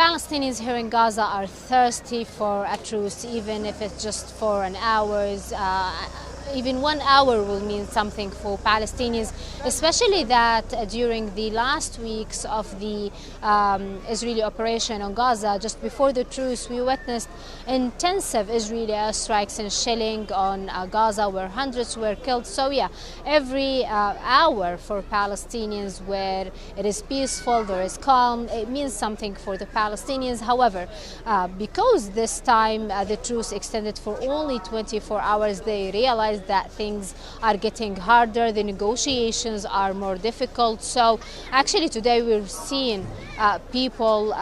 Palestinians here in Gaza are thirsty for a truce, even if it's just for an hour. Even 1 hour will mean something for Palestinians, especially that during the last weeks of the Israeli operation on Gaza, just before the truce, we witnessed intensive Israeli airstrikes and shelling on Gaza, where hundreds were killed. So yeah, every hour for Palestinians where it is peaceful, there is calm, it means something for the Palestinians. However, because this time the truce extended for only 24 hours, they realized that things are getting harder, the negotiations are more difficult. So actually today we're seeing people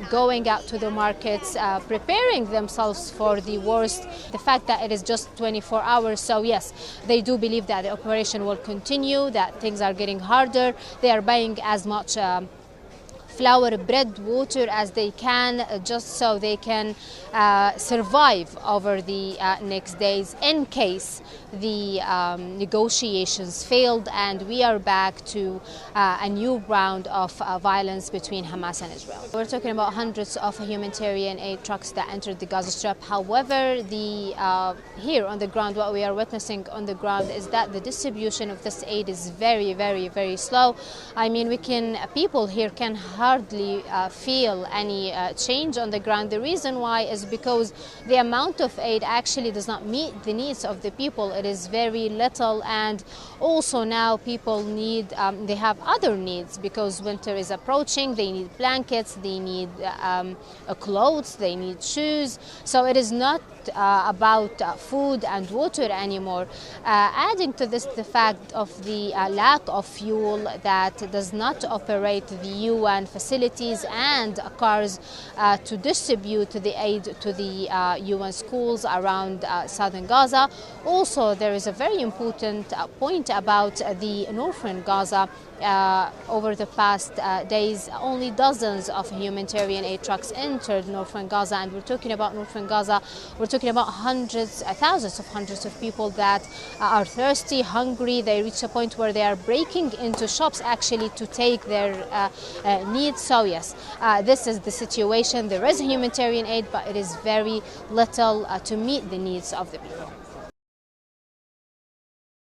going out to the markets, preparing themselves for the worst. The fact that it is just 24 hours, so yes, they do believe that the operation will continue, that things are getting harder. They are buying as much flour, bread, water as they can, just so they can survive over the next days in case the negotiations failed and we are back to a new round of violence between Hamas and Israel. We're talking about hundreds of humanitarian aid trucks that entered the Gaza Strip. However, here on the ground, what we are witnessing on the ground is that the distribution of this aid is very, very, very slow. I mean, people here can hardly feel any change on the ground. The reason why is because the amount of aid actually does not meet the needs of the people. It is very little, and also now people need, they have other needs because winter is approaching. They need blankets, they need clothes, they need shoes. So it is not about food and water anymore. Adding to this the fact of the lack of fuel that does not operate the UN facilities and cars to distribute the aid to the UN schools around southern Gaza. Also, there is a very important point about the northern Gaza. Over the past days, only dozens of humanitarian aid trucks entered northern Gaza, and we're talking about northern Gaza, we're talking about hundreds of people that are thirsty, hungry. They reach a point where they are breaking into shops actually to take their needs. So yes, this is the situation. There is humanitarian aid, but it is very little to meet the needs of the people.